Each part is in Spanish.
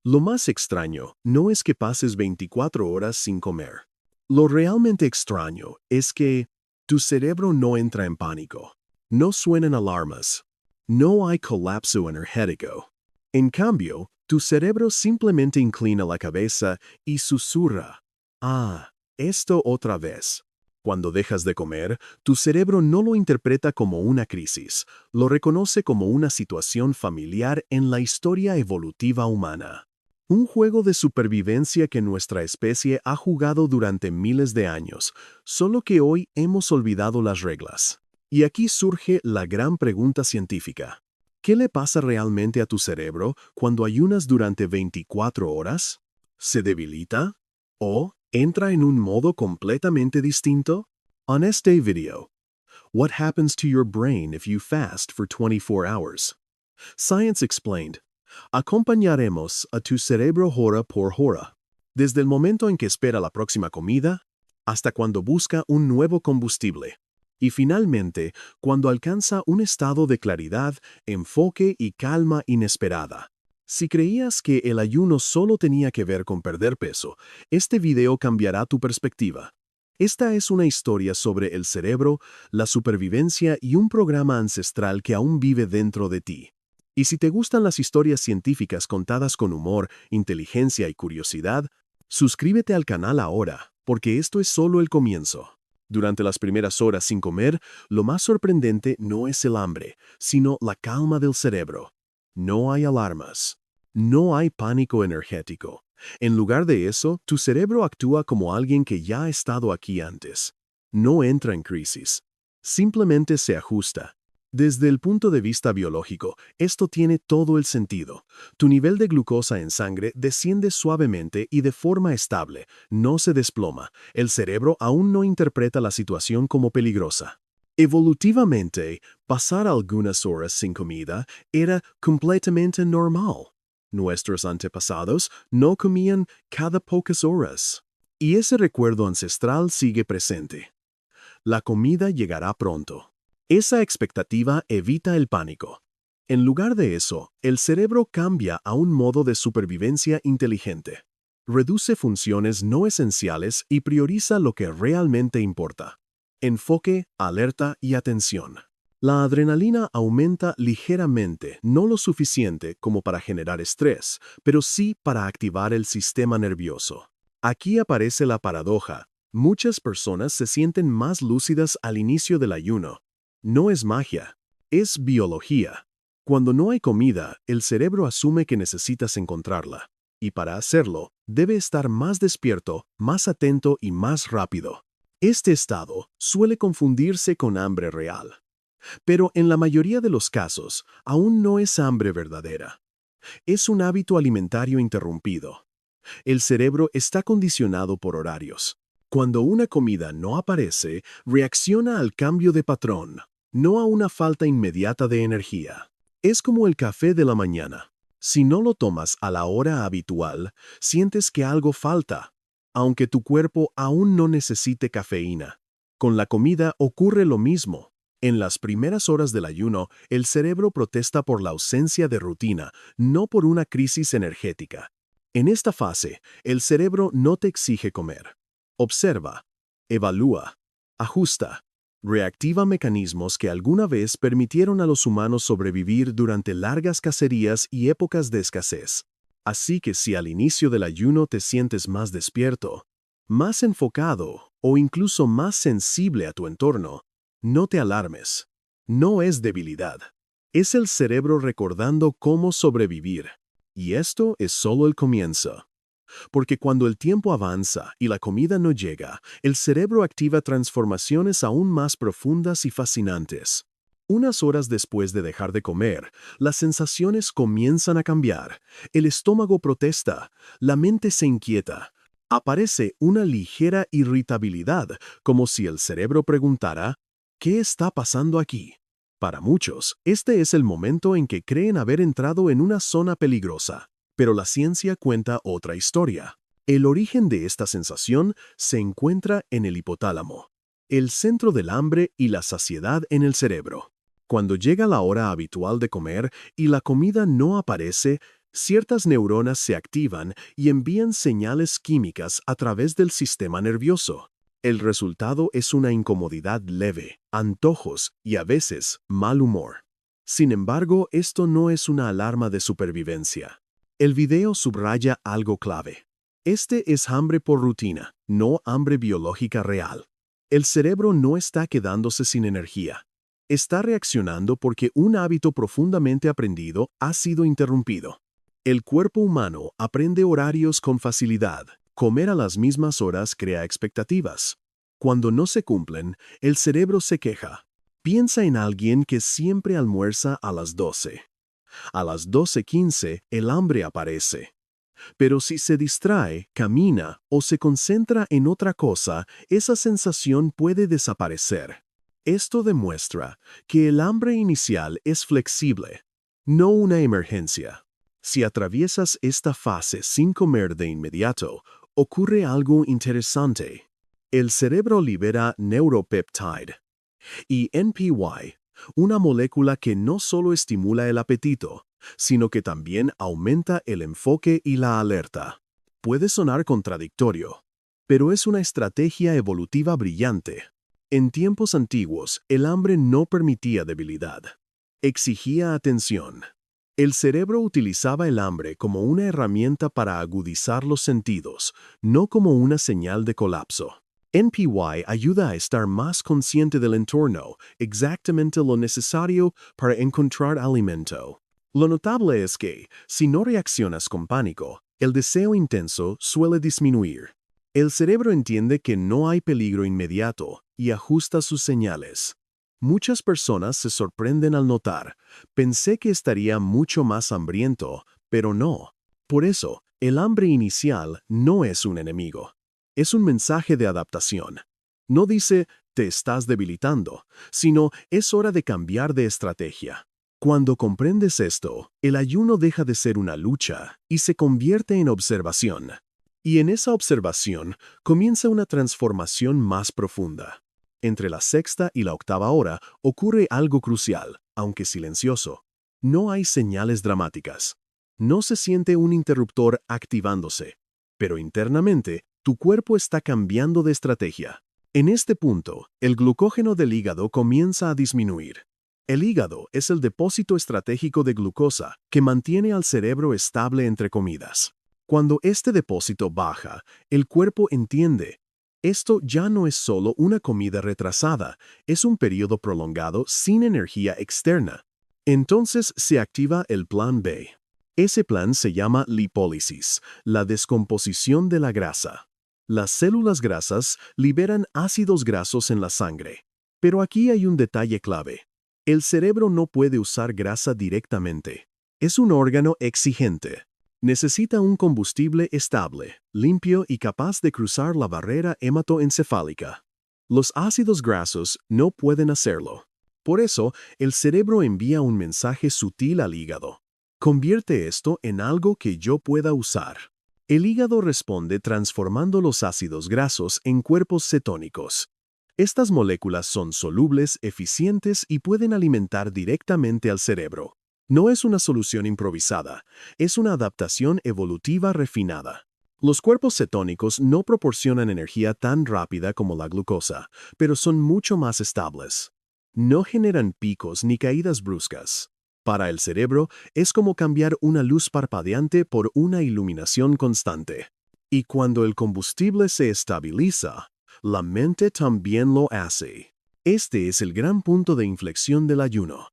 Lo más extraño no es que pases 24 horas sin comer. Lo realmente extraño es que tu cerebro no entra en pánico. No suenan alarmas. No hay colapso energético. En cambio, tu cerebro simplemente inclina la cabeza y susurra. Ah, esto otra vez. Cuando dejas de comer, tu cerebro no lo interpreta como una crisis, lo reconoce como una situación familiar en la historia evolutiva humana. Un juego de supervivencia que nuestra especie ha jugado durante miles de años, solo que hoy hemos olvidado las reglas. Y aquí surge la gran pregunta científica. ¿Qué le pasa realmente a tu cerebro cuando ayunas durante 24 horas? ¿Se debilita? ¿O entra en un modo completamente distinto? On este video, what happens to your brain if you fast for 24 hours? Science Explained. Acompañaremos a tu cerebro hora por hora, desde el momento en que espera la próxima comida hasta cuando busca un nuevo combustible. Y finalmente, cuando alcanza un estado de claridad, enfoque y calma inesperada. Si creías que el ayuno solo tenía que ver con perder peso, este video cambiará tu perspectiva. Esta es una historia sobre el cerebro, la supervivencia y un programa ancestral que aún vive dentro de ti. Y si te gustan las historias científicas contadas con humor, inteligencia y curiosidad, suscríbete al canal ahora, porque esto es solo el comienzo. Durante las primeras horas sin comer, lo más sorprendente no es el hambre, sino la calma del cerebro. No hay alarmas. No hay pánico energético. En lugar de eso, tu cerebro actúa como alguien que ya ha estado aquí antes. No entra en crisis. Simplemente se ajusta. Desde el punto de vista biológico, esto tiene todo el sentido. Tu nivel de glucosa en sangre desciende suavemente y de forma estable, no se desploma. El cerebro aún no interpreta la situación como peligrosa. Evolutivamente, pasar algunas horas sin comida era completamente normal. Nuestros antepasados no comían cada pocas horas. Y ese recuerdo ancestral sigue presente. La comida llegará pronto. Esa expectativa evita el pánico. En lugar de eso, el cerebro cambia a un modo de supervivencia inteligente. Reduce funciones no esenciales y prioriza lo que realmente importa. Enfoque, alerta y atención. La adrenalina aumenta ligeramente, no lo suficiente como para generar estrés, pero sí para activar el sistema nervioso. Aquí aparece la paradoja. Muchas personas se sienten más lúcidas al inicio del ayuno. No es magia, es biología. Cuando no hay comida, el cerebro asume que necesitas encontrarla, y para hacerlo, debe estar más despierto, más atento y más rápido. Este estado suele confundirse con hambre real. Pero en la mayoría de los casos, aún no es hambre verdadera. Es un hábito alimentario interrumpido. El cerebro está condicionado por horarios. Cuando una comida no aparece, reacciona al cambio de patrón, no a una falta inmediata de energía. Es como el café de la mañana. Si no lo tomas a la hora habitual, sientes que algo falta, aunque tu cuerpo aún no necesite cafeína. Con la comida ocurre lo mismo. En las primeras horas del ayuno, el cerebro protesta por la ausencia de rutina, no por una crisis energética. En esta fase, el cerebro no te exige comer. Observa, evalúa, ajusta, reactiva mecanismos que alguna vez permitieron a los humanos sobrevivir durante largas cacerías y épocas de escasez. Así que si al inicio del ayuno te sientes más despierto, más enfocado o incluso más sensible a tu entorno, no te alarmes. No es debilidad. Es el cerebro recordando cómo sobrevivir. Y esto es solo el comienzo. Porque cuando el tiempo avanza y la comida no llega, el cerebro activa transformaciones aún más profundas y fascinantes. Unas horas después de dejar de comer, las sensaciones comienzan a cambiar. El estómago protesta, la mente se inquieta. Aparece una ligera irritabilidad, como si el cerebro preguntara, ¿qué está pasando aquí? Para muchos, este es el momento en que creen haber entrado en una zona peligrosa. Pero la ciencia cuenta otra historia. El origen de esta sensación se encuentra en el hipotálamo, el centro del hambre y la saciedad en el cerebro. Cuando llega la hora habitual de comer y la comida no aparece, Ciertas neuronas se activan y envían señales químicas a través del sistema nervioso. El resultado es una incomodidad leve, antojos y a veces mal humor. Sin embargo, esto no es una alarma de supervivencia. El video subraya algo clave. Este es hambre por rutina, no hambre biológica real. El cerebro no está quedándose sin energía. Está reaccionando porque un hábito profundamente aprendido ha sido interrumpido. El cuerpo humano aprende horarios con facilidad. Comer a las mismas horas crea expectativas. Cuando no se cumplen, el cerebro se queja. Piensa en alguien que siempre almuerza a las 12. A las 12:15 el hambre aparece. Pero si se distrae, camina o se concentra en otra cosa, esa sensación puede desaparecer. Esto demuestra que el hambre inicial es flexible, no una emergencia. Si atraviesas esta fase sin comer de inmediato, ocurre algo interesante. El cerebro libera neuropeptide y NPY, una molécula que no solo estimula el apetito, sino que también aumenta el enfoque y la alerta. Puede sonar contradictorio, pero es una estrategia evolutiva brillante. En tiempos antiguos, el hambre no permitía debilidad. Exigía atención. El cerebro utilizaba el hambre como una herramienta para agudizar los sentidos, no como una señal de colapso. NPY ayuda a estar más consciente del entorno, exactamente lo necesario para encontrar alimento. Lo notable es que, si no reaccionas con pánico, el deseo intenso suele disminuir. El cerebro entiende que no hay peligro inmediato y ajusta sus señales. Muchas personas se sorprenden al notar, pensé que estaría mucho más hambriento, pero no. Por eso, el hambre inicial no es un enemigo. Es un mensaje de adaptación. No dice, te estás debilitando, sino es hora de cambiar de estrategia. Cuando comprendes esto, el ayuno deja de ser una lucha y se convierte en observación. Y en esa observación comienza una transformación más profunda. Entre la sexta y la octava hora ocurre algo crucial, aunque silencioso. No hay señales dramáticas. No se siente un interruptor activándose, pero internamente tu cuerpo está cambiando de estrategia. En este punto, el glucógeno del hígado comienza a disminuir. El hígado es el depósito estratégico de glucosa que mantiene al cerebro estable entre comidas. Cuando este depósito baja, el cuerpo entiende. Esto ya no es solo una comida retrasada, es un periodo prolongado sin energía externa. Entonces se activa el plan B. Ese plan se llama lipólisis, la descomposición de la grasa. Las células grasas liberan ácidos grasos en la sangre. Pero aquí hay un detalle clave. El cerebro no puede usar grasa directamente. Es un órgano exigente. Necesita un combustible estable, limpio y capaz de cruzar la barrera hematoencefálica. Los ácidos grasos no pueden hacerlo. Por eso, el cerebro envía un mensaje sutil al hígado. Convierte esto en algo que yo pueda usar. El hígado responde transformando los ácidos grasos en cuerpos cetónicos. Estas moléculas son solubles, eficientes y pueden alimentar directamente al cerebro. No es una solución improvisada, es una adaptación evolutiva refinada. Los cuerpos cetónicos no proporcionan energía tan rápida como la glucosa, pero son mucho más estables. No generan picos ni caídas bruscas. Para el cerebro, es como cambiar una luz parpadeante por una iluminación constante. Y cuando el combustible se estabiliza, la mente también lo hace. Este es el gran punto de inflexión del ayuno.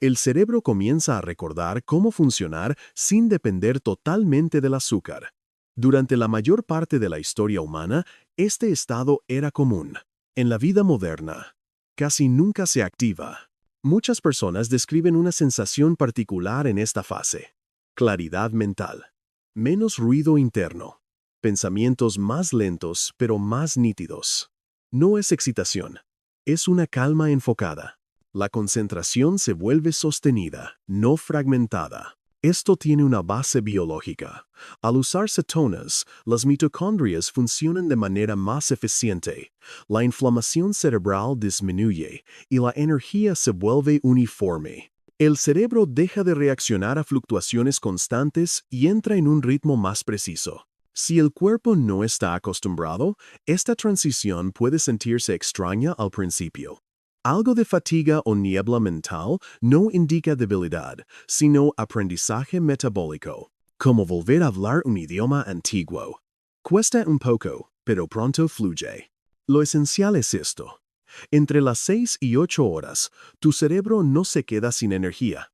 El cerebro comienza a recordar cómo funcionar sin depender totalmente del azúcar. Durante la mayor parte de la historia humana, este estado era común. En la vida moderna, casi nunca se activa. Muchas personas describen una sensación particular en esta fase. Claridad mental. Menos ruido interno. Pensamientos más lentos pero más nítidos. No es excitación. Es una calma enfocada. La concentración se vuelve sostenida, no fragmentada. Esto tiene una base biológica. Al usar cetonas, las mitocondrias funcionan de manera más eficiente, la inflamación cerebral disminuye y la energía se vuelve uniforme. El cerebro deja de reaccionar a fluctuaciones constantes y entra en un ritmo más preciso. Si el cuerpo no está acostumbrado, esta transición puede sentirse extraña al principio. Algo de fatiga o niebla mental no indica debilidad, sino aprendizaje metabólico, como volver a hablar un idioma antiguo. Cuesta un poco, pero pronto fluye. Lo esencial es esto. Entre las 6 y 8 horas, tu cerebro no se queda sin energía.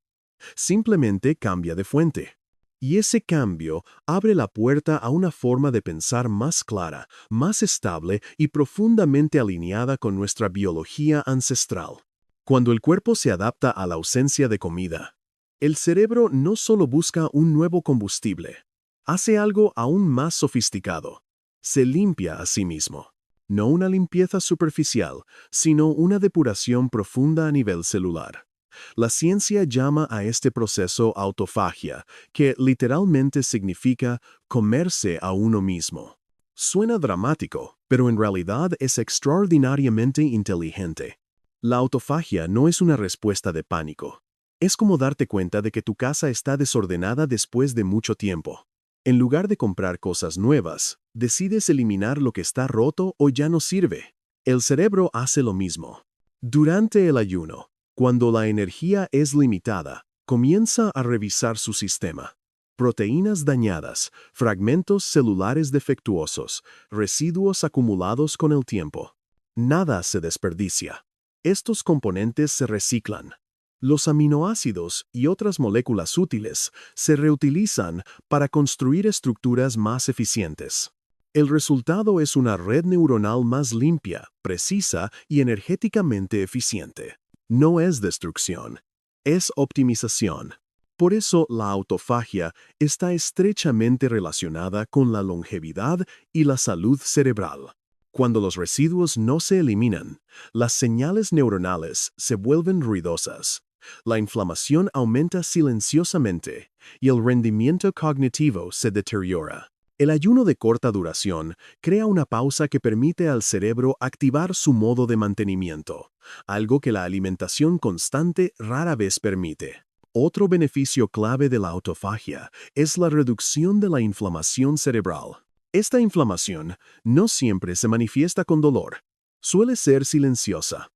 Simplemente cambia de fuente. Y ese cambio abre la puerta a una forma de pensar más clara, más estable y profundamente alineada con nuestra biología ancestral. Cuando el cuerpo se adapta a la ausencia de comida, el cerebro no solo busca un nuevo combustible, hace algo aún más sofisticado. Se limpia a sí mismo. No una limpieza superficial, sino una depuración profunda a nivel celular. La ciencia llama a este proceso autofagia, que literalmente significa comerse a uno mismo. Suena dramático, pero en realidad es extraordinariamente inteligente. La autofagia no es una respuesta de pánico. Es como darte cuenta de que tu casa está desordenada después de mucho tiempo. En lugar de comprar cosas nuevas, decides eliminar lo que está roto o ya no sirve. El cerebro hace lo mismo. Durante el ayuno, cuando la energía es limitada, comienza a revisar su sistema. Proteínas dañadas, fragmentos celulares defectuosos, residuos acumulados con el tiempo. Nada se desperdicia. Estos componentes se reciclan. Los aminoácidos y otras moléculas útiles se reutilizan para construir estructuras más eficientes. El resultado es una red neuronal más limpia, precisa y energéticamente eficiente. No es destrucción, es optimización. Por eso la autofagia está estrechamente relacionada con la longevidad y la salud cerebral. Cuando los residuos no se eliminan, las señales neuronales se vuelven ruidosas. La inflamación aumenta silenciosamente y el rendimiento cognitivo se deteriora. El ayuno de corta duración crea una pausa que permite al cerebro activar su modo de mantenimiento, algo que la alimentación constante rara vez permite. Otro beneficio clave de la autofagia es la reducción de la inflamación cerebral. Esta inflamación no siempre se manifiesta con dolor. Suele ser silenciosa,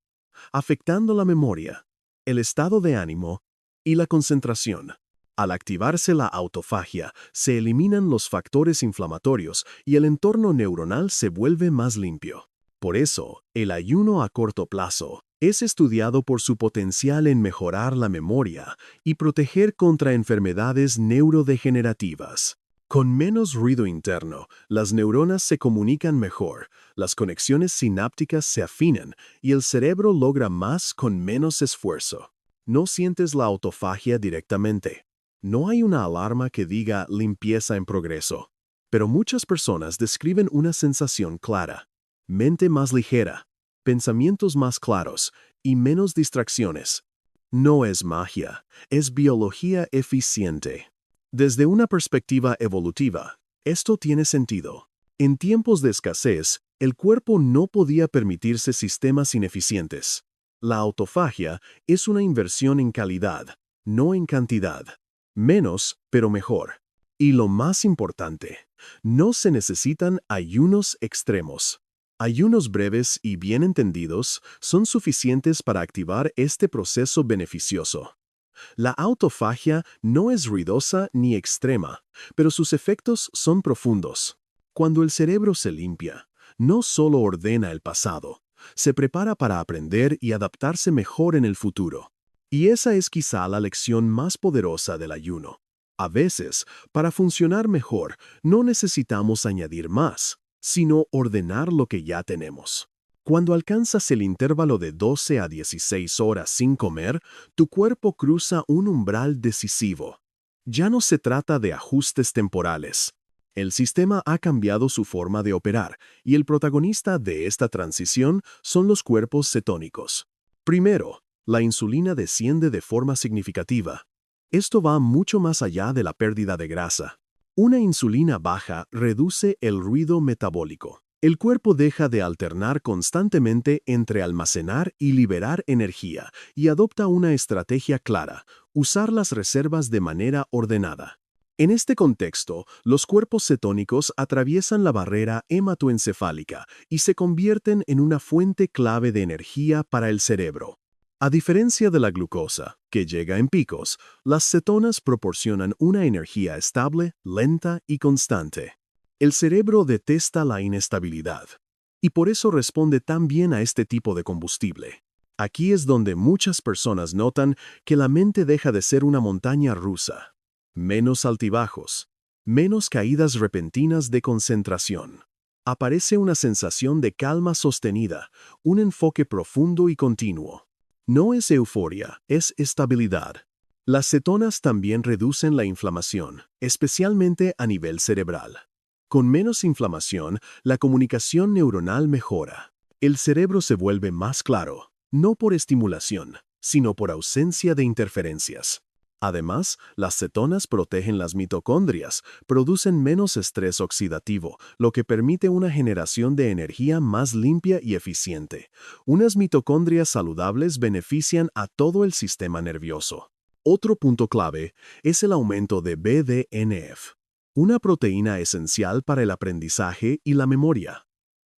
afectando la memoria, el estado de ánimo y la concentración. Al activarse la autofagia, se eliminan los factores inflamatorios y el entorno neuronal se vuelve más limpio. Por eso, el ayuno a corto plazo es estudiado por su potencial en mejorar la memoria y proteger contra enfermedades neurodegenerativas. Con menos ruido interno, las neuronas se comunican mejor, las conexiones sinápticas se afinan y el cerebro logra más con menos esfuerzo. No sientes la autofagia directamente. No hay una alarma que diga limpieza en progreso, pero muchas personas describen una sensación clara, mente más ligera, pensamientos más claros y menos distracciones. No es magia, es biología eficiente. Desde una perspectiva evolutiva, esto tiene sentido. En tiempos de escasez, el cuerpo no podía permitirse sistemas ineficientes. La autofagia es una inversión en calidad, no en cantidad. Menos, pero mejor. Y lo más importante, no se necesitan ayunos extremos. Ayunos breves y bien entendidos son suficientes para activar este proceso beneficioso. La autofagia no es ruidosa ni extrema, pero sus efectos son profundos. Cuando el cerebro se limpia, no solo ordena el pasado, se prepara para aprender y adaptarse mejor en el futuro. Y esa es quizá la lección más poderosa del ayuno. A veces, para funcionar mejor, no necesitamos añadir más, sino ordenar lo que ya tenemos. Cuando alcanzas el intervalo de 12 a 16 horas sin comer, tu cuerpo cruza un umbral decisivo. Ya no se trata de ajustes temporales. El sistema ha cambiado su forma de operar, y el protagonista de esta transición son los cuerpos cetónicos. Primero, la insulina desciende de forma significativa. Esto va mucho más allá de la pérdida de grasa. Una insulina baja reduce el ruido metabólico. El cuerpo deja de alternar constantemente entre almacenar y liberar energía y adopta una estrategia clara: usar las reservas de manera ordenada. En este contexto, los cuerpos cetónicos atraviesan la barrera hematoencefálica y se convierten en una fuente clave de energía para el cerebro. A diferencia de la glucosa, que llega en picos, las cetonas proporcionan una energía estable, lenta y constante. El cerebro detesta la inestabilidad y por eso responde tan bien a este tipo de combustible. Aquí es donde muchas personas notan que la mente deja de ser una montaña rusa. Menos altibajos, menos caídas repentinas de concentración. Aparece una sensación de calma sostenida, un enfoque profundo y continuo. No es euforia, es estabilidad. Las cetonas también reducen la inflamación, especialmente a nivel cerebral. Con menos inflamación, la comunicación neuronal mejora. El cerebro se vuelve más claro, no por estimulación, sino por ausencia de interferencias. Además, las cetonas protegen las mitocondrias, producen menos estrés oxidativo, lo que permite una generación de energía más limpia y eficiente. Unas mitocondrias saludables benefician a todo el sistema nervioso. Otro punto clave es el aumento de BDNF, una proteína esencial para el aprendizaje y la memoria.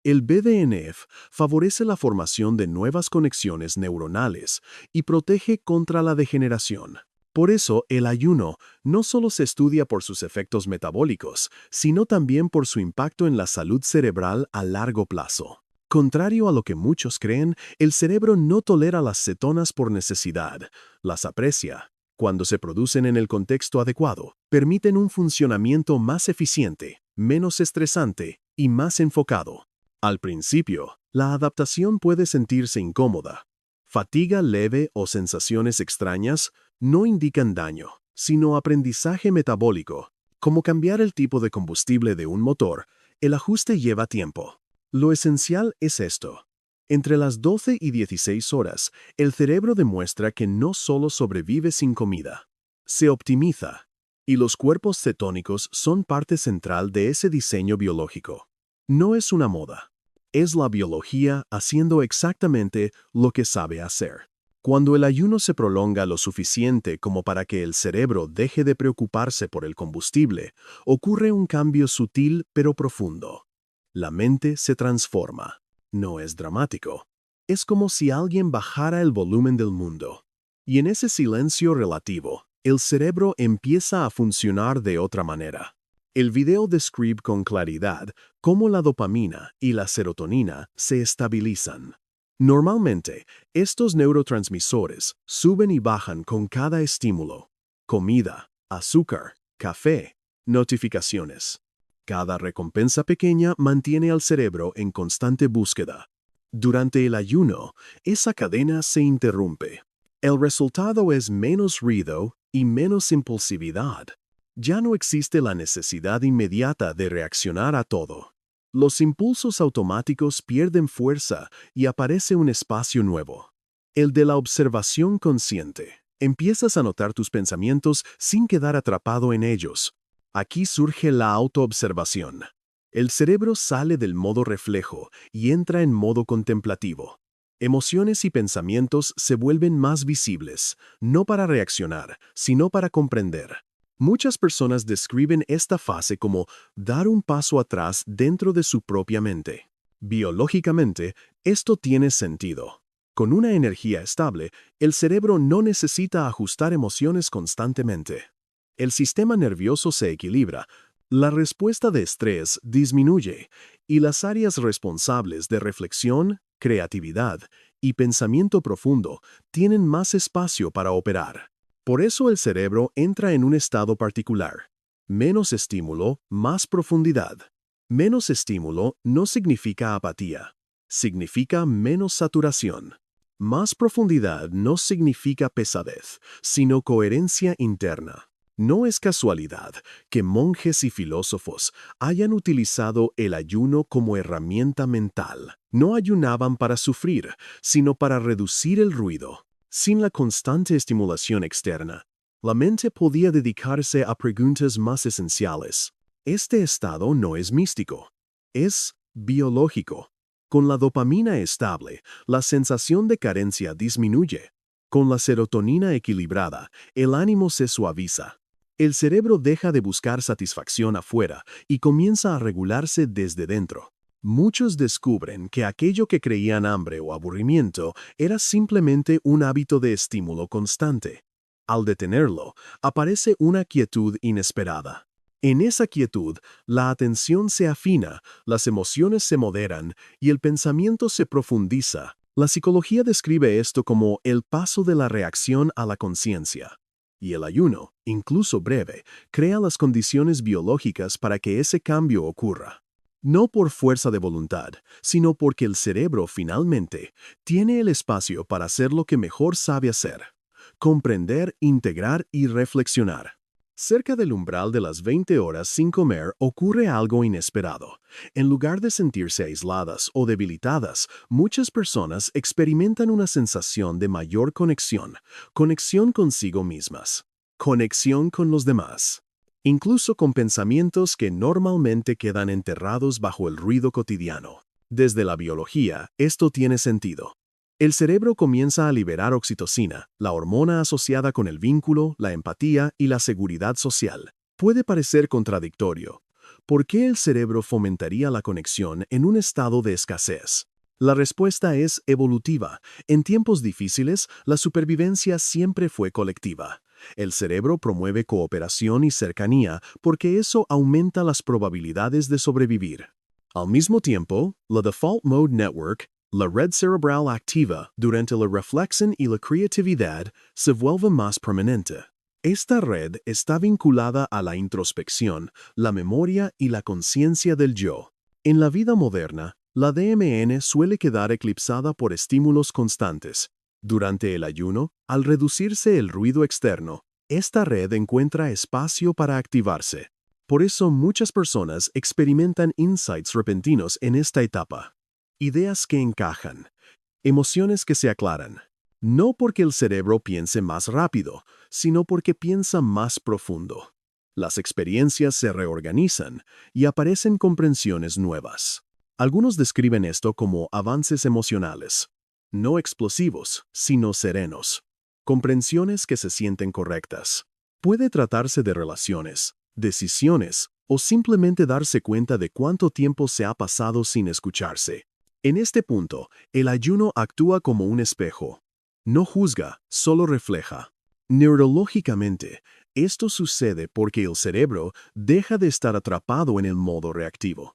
El BDNF favorece la formación de nuevas conexiones neuronales y protege contra la degeneración. Por eso, el ayuno no solo se estudia por sus efectos metabólicos, sino también por su impacto en la salud cerebral a largo plazo. Contrario a lo que muchos creen, el cerebro no tolera las cetonas por necesidad, las aprecia. Cuando se producen en el contexto adecuado, permiten un funcionamiento más eficiente, menos estresante y más enfocado. Al principio, la adaptación puede sentirse incómoda. Fatiga leve o sensaciones extrañas no indican daño, sino aprendizaje metabólico. Como cambiar el tipo de combustible de un motor, el ajuste lleva tiempo. Lo esencial es esto. Entre las 12 y 16 horas, el cerebro demuestra que no solo sobrevive sin comida, se optimiza, y los cuerpos cetónicos son parte central de ese diseño biológico. No es una moda, es la biología haciendo exactamente lo que sabe hacer. Cuando el ayuno se prolonga lo suficiente como para que el cerebro deje de preocuparse por el combustible, ocurre un cambio sutil pero profundo. La mente se transforma. No es dramático. Es como si alguien bajara el volumen del mundo. Y en ese silencio relativo, el cerebro empieza a funcionar de otra manera. El video describe con claridad cómo la dopamina y la serotonina se estabilizan. Normalmente, estos neurotransmisores suben y bajan con cada estímulo: comida, azúcar, café, notificaciones. Cada recompensa pequeña mantiene al cerebro en constante búsqueda. Durante el ayuno, esa cadena se interrumpe. El resultado es menos ruido y menos impulsividad. Ya no existe la necesidad inmediata de reaccionar a todo. Los impulsos automáticos pierden fuerza y aparece un espacio nuevo: el de la observación consciente. Empiezas a notar tus pensamientos sin quedar atrapado en ellos. Aquí surge la autoobservación. El cerebro sale del modo reflejo y entra en modo contemplativo. Emociones y pensamientos se vuelven más visibles, no para reaccionar, sino para comprender. Muchas personas describen esta fase como dar un paso atrás dentro de su propia mente. Biológicamente, esto tiene sentido. Con una energía estable, el cerebro no necesita ajustar emociones constantemente. El sistema nervioso se equilibra, la respuesta de estrés disminuye y las áreas responsables de reflexión, creatividad y pensamiento profundo tienen más espacio para operar. Por eso el cerebro entra en un estado particular. Menos estímulo, más profundidad. Menos estímulo no significa apatía, significa menos saturación. Más profundidad no significa pesadez, sino coherencia interna. No es casualidad que monjes y filósofos hayan utilizado el ayuno como herramienta mental. No ayunaban para sufrir, sino para reducir el ruido. Sin la constante estimulación externa, la mente podía dedicarse a preguntas más esenciales. Este estado no es místico, es Biológico. Con la dopamina estable, la sensación de carencia disminuye. Con la serotonina equilibrada, el ánimo se suaviza. El cerebro deja de buscar satisfacción afuera y comienza a regularse desde dentro. Muchos descubren que aquello que creían hambre o aburrimiento era simplemente un hábito de estímulo constante. Al detenerlo, aparece una quietud inesperada. En esa quietud, la atención se afina, las emociones se moderan y el pensamiento se profundiza. La psicología describe esto como el paso de la reacción a la conciencia. Y el ayuno, incluso breve, crea las condiciones biológicas para que ese cambio ocurra. No por fuerza de voluntad, sino porque el cerebro finalmente tiene el espacio para hacer lo que mejor sabe hacer: comprender, integrar y reflexionar. Cerca del umbral de las 20 horas sin comer ocurre algo inesperado. En lugar de sentirse aisladas o debilitadas, muchas personas experimentan una sensación de mayor conexión, conexión consigo mismas, conexión con los demás, incluso con pensamientos que normalmente quedan enterrados bajo el ruido cotidiano. Desde la biología, esto tiene sentido. El cerebro comienza a liberar oxitocina, la hormona asociada con el vínculo, la empatía y la seguridad social. Puede parecer contradictorio. ¿Por qué el cerebro fomentaría la conexión en un estado de escasez? La respuesta es evolutiva. En tiempos difíciles, la supervivencia siempre fue colectiva. El cerebro promueve cooperación y cercanía porque eso aumenta las probabilidades de sobrevivir. Al mismo tiempo, la Default Mode Network, la red cerebral activa durante la reflexión y la creatividad, se vuelve más permanente. Esta red está vinculada a la introspección, la memoria y la conciencia del yo. En la vida moderna, la DMN suele quedar eclipsada por estímulos constantes. Durante el ayuno, al reducirse el ruido externo, esta red encuentra espacio para activarse. Por eso muchas personas experimentan insights repentinos en esta etapa. Ideas que encajan, emociones que se aclaran. No porque el cerebro piense más rápido, sino porque piensa más profundo. Las experiencias se reorganizan y aparecen comprensiones nuevas. Algunos describen esto como avances emocionales, no explosivos, sino serenos. Comprensiones que se sienten correctas. Puede tratarse de relaciones, decisiones o simplemente darse cuenta de cuánto tiempo se ha pasado sin escucharse. En este punto, el ayuno actúa como un espejo. No juzga, solo refleja. Neurológicamente, esto sucede porque el cerebro deja de estar atrapado en el modo reactivo.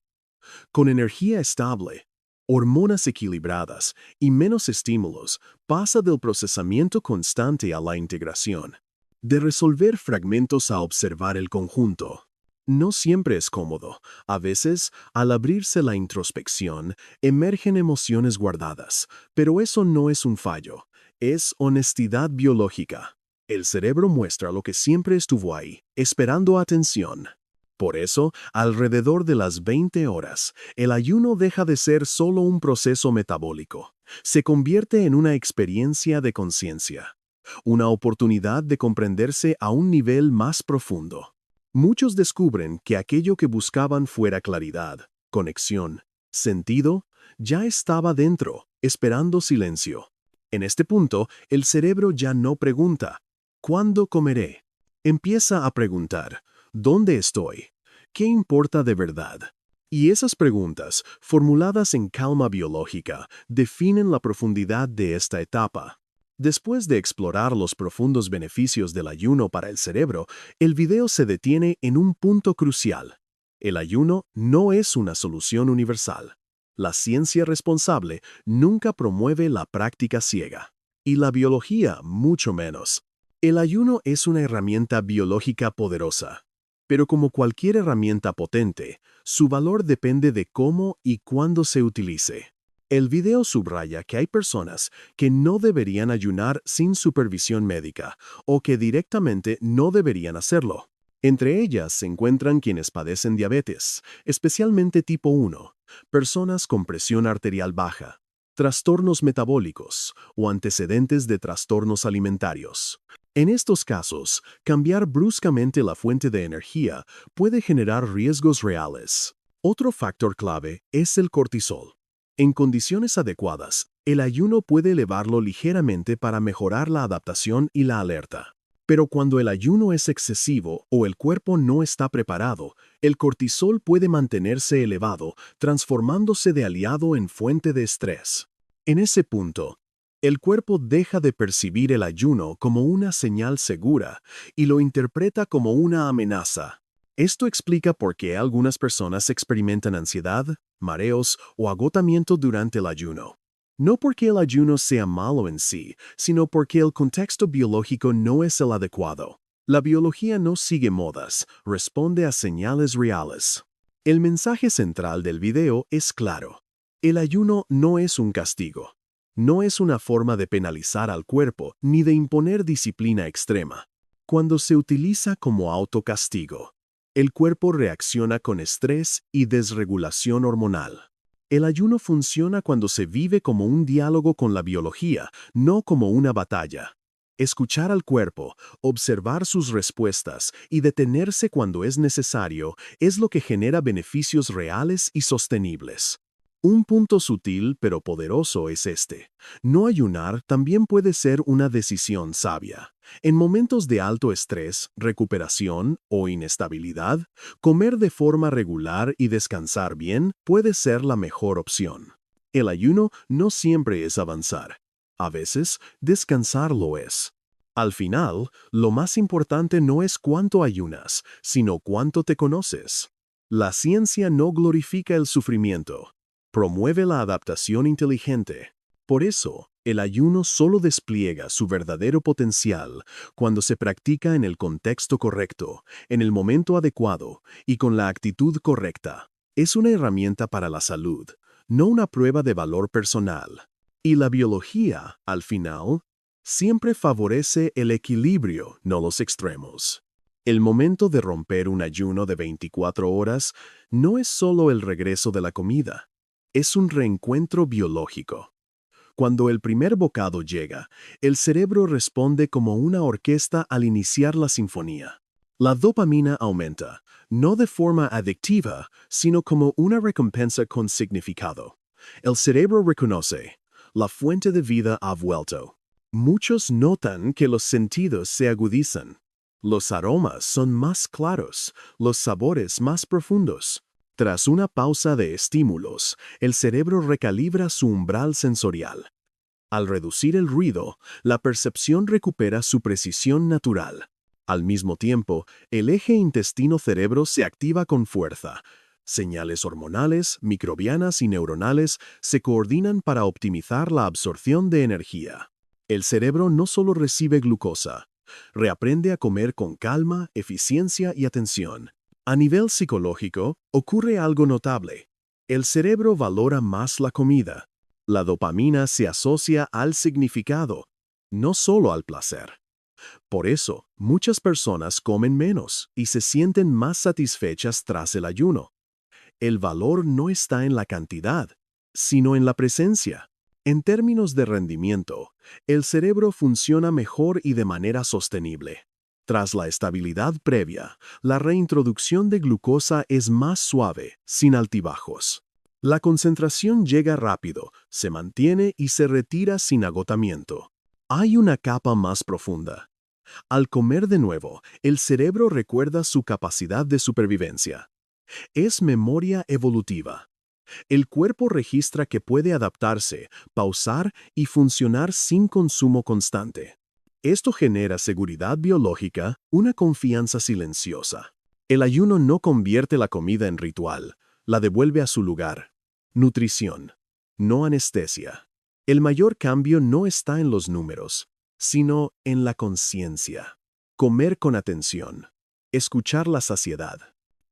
Con energía estable, hormonas equilibradas y menos estímulos, pasa del procesamiento constante a la integración. De resolver fragmentos a observar el conjunto. No siempre es cómodo. A veces, al abrirse la introspección, emergen emociones guardadas, pero eso no es un fallo, es honestidad biológica. El cerebro muestra lo que siempre estuvo ahí, esperando atención. Por eso, alrededor de las 20 horas, el ayuno deja de ser solo un proceso metabólico. Se convierte en una experiencia de conciencia, una oportunidad de comprenderse a un nivel más profundo. Muchos descubren que aquello que buscaban fuera claridad, conexión, sentido, ya estaba dentro, esperando silencio. En este punto, el cerebro ya no pregunta, ¿cuándo comeré? Empieza a preguntar, ¿dónde estoy? ¿Qué importa de verdad? Y esas preguntas, formuladas en calma biológica, definen la profundidad de esta etapa. Después de explorar los profundos beneficios del ayuno para el cerebro, el video se detiene en un punto crucial. El ayuno no es una solución universal. La ciencia responsable nunca promueve la práctica ciega. Y la biología mucho menos. El ayuno es una herramienta biológica poderosa. Pero como cualquier herramienta potente, su valor depende de cómo y cuándo se utilice. El video subraya que hay personas que no deberían ayunar sin supervisión médica o que directamente no deberían hacerlo. Entre ellas se encuentran quienes padecen diabetes, especialmente tipo 1, personas con presión arterial baja, trastornos metabólicos o antecedentes de trastornos alimentarios. En estos casos, cambiar bruscamente la fuente de energía puede generar riesgos reales. Otro factor clave es el cortisol. En condiciones adecuadas, el ayuno puede elevarlo ligeramente para mejorar la adaptación y la alerta. Pero cuando el ayuno es excesivo o el cuerpo no está preparado, el cortisol puede mantenerse elevado, transformándose de aliado en fuente de estrés. En ese punto, el cuerpo deja de percibir el ayuno como una señal segura y lo interpreta como una amenaza. Esto explica por qué algunas personas experimentan ansiedad, mareos o agotamiento durante el ayuno. No porque el ayuno sea malo en sí, sino porque el contexto biológico no es el adecuado. La biología no sigue modas, responde a señales reales. El mensaje central del video es claro. El ayuno no es un castigo. No es una forma de penalizar al cuerpo ni de imponer disciplina extrema. Cuando se utiliza como autocastigo, el cuerpo reacciona con estrés y desregulación hormonal. El ayuno funciona cuando se vive como un diálogo con la biología, no como una batalla. Escuchar al cuerpo, observar sus respuestas y detenerse cuando es necesario es lo que genera beneficios reales y sostenibles. Un punto sutil pero poderoso es este. No ayunar también puede ser una decisión sabia. En momentos de alto estrés, recuperación o inestabilidad, comer de forma regular y descansar bien puede ser la mejor opción. El ayuno no siempre es avanzar. A veces, descansar lo es. Al final, lo más importante no es cuánto ayunas, sino cuánto te conoces. La ciencia no glorifica el sufrimiento. Promueve la adaptación inteligente. Por eso, el ayuno solo despliega su verdadero potencial cuando se practica en el contexto correcto, en el momento adecuado y con la actitud correcta. Es una herramienta para la salud, no una prueba de valor personal. Y la biología, al final, siempre favorece el equilibrio, no los extremos. El momento de romper un ayuno de 24 horas no es solo el regreso de la comida. Es un reencuentro biológico. Cuando el primer bocado llega, el cerebro responde como una orquesta al iniciar la sinfonía. La dopamina aumenta, no de forma adictiva, sino como una recompensa con significado. El cerebro reconoce, la fuente de vida ha vuelto. Muchos notan que los sentidos se agudizan. Los aromas son más claros, los sabores más profundos. Tras una pausa de estímulos, el cerebro recalibra su umbral sensorial. Al reducir el ruido, la percepción recupera su precisión natural. Al mismo tiempo, el eje intestino-cerebro se activa con fuerza. Señales hormonales, microbianas y neuronales se coordinan para optimizar la absorción de energía. El cerebro no solo recibe glucosa, reaprende a comer con calma, eficiencia y atención. A nivel psicológico, ocurre algo notable. El cerebro valora más la comida. La dopamina se asocia al significado, no solo al placer. Por eso, muchas personas comen menos y se sienten más satisfechas tras el ayuno. El valor no está en la cantidad, sino en la presencia. En términos de rendimiento, el cerebro funciona mejor y de manera sostenible. Tras la estabilidad previa, la reintroducción de glucosa es más suave, sin altibajos. La concentración llega rápido, se mantiene y se retira sin agotamiento. Hay una capa más profunda. Al comer de nuevo, el cerebro recuerda su capacidad de supervivencia. Es memoria evolutiva. El cuerpo registra que puede adaptarse, pausar y funcionar sin consumo constante. Esto genera seguridad biológica, una confianza silenciosa. El ayuno no convierte la comida en ritual, la devuelve a su lugar. Nutrición, no anestesia. El mayor cambio no está en los números, sino en la conciencia. Comer con atención. Escuchar la saciedad.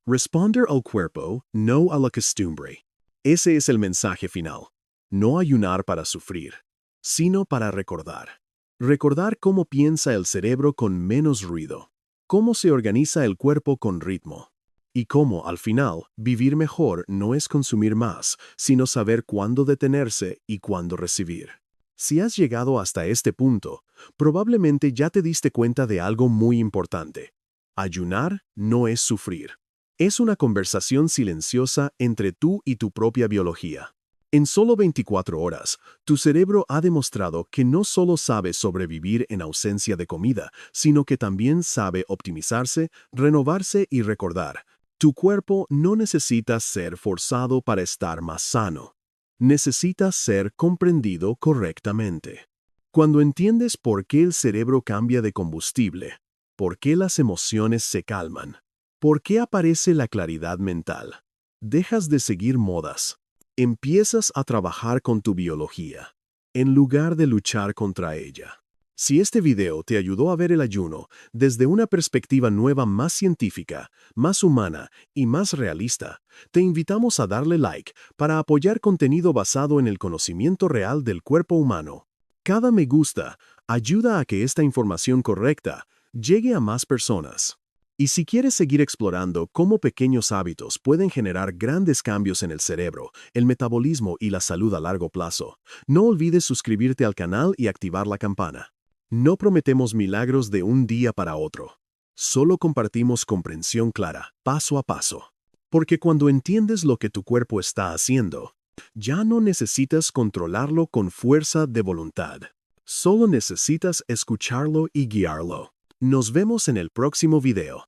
Responder al cuerpo, no a la costumbre. Ese es el mensaje final. No ayunar para sufrir, sino para recordar. Recordar cómo piensa el cerebro con menos ruido, cómo se organiza el cuerpo con ritmo, y cómo, al final, vivir mejor no es consumir más, sino saber cuándo detenerse y cuándo recibir. Si has llegado hasta este punto, probablemente ya te diste cuenta de algo muy importante. Ayunar no es sufrir. Es una conversación silenciosa entre tú y tu propia biología. En solo 24 horas, tu cerebro ha demostrado que no solo sabe sobrevivir en ausencia de comida, sino que también sabe optimizarse, renovarse y recordar. Tu cuerpo no necesita ser forzado para estar más sano. Necesita ser comprendido correctamente. Cuando entiendes por qué el cerebro cambia de combustible, por qué las emociones se calman, por qué aparece la claridad mental, dejas de seguir modas. Empiezas a trabajar con tu biología, en lugar de luchar contra ella. Si este video te ayudó a ver el ayuno desde una perspectiva nueva más científica, más humana y más realista, te invitamos a darle like para apoyar contenido basado en el conocimiento real del cuerpo humano. Cada me gusta ayuda a que esta información correcta llegue a más personas. Y si quieres seguir explorando cómo pequeños hábitos pueden generar grandes cambios en el cerebro, el metabolismo y la salud a largo plazo, no olvides suscribirte al canal y activar la campana. No prometemos milagros de un día para otro. Solo compartimos comprensión clara, paso a paso. Porque cuando entiendes lo que tu cuerpo está haciendo, ya no necesitas controlarlo con fuerza de voluntad. Solo necesitas escucharlo y guiarlo. Nos vemos en el próximo video.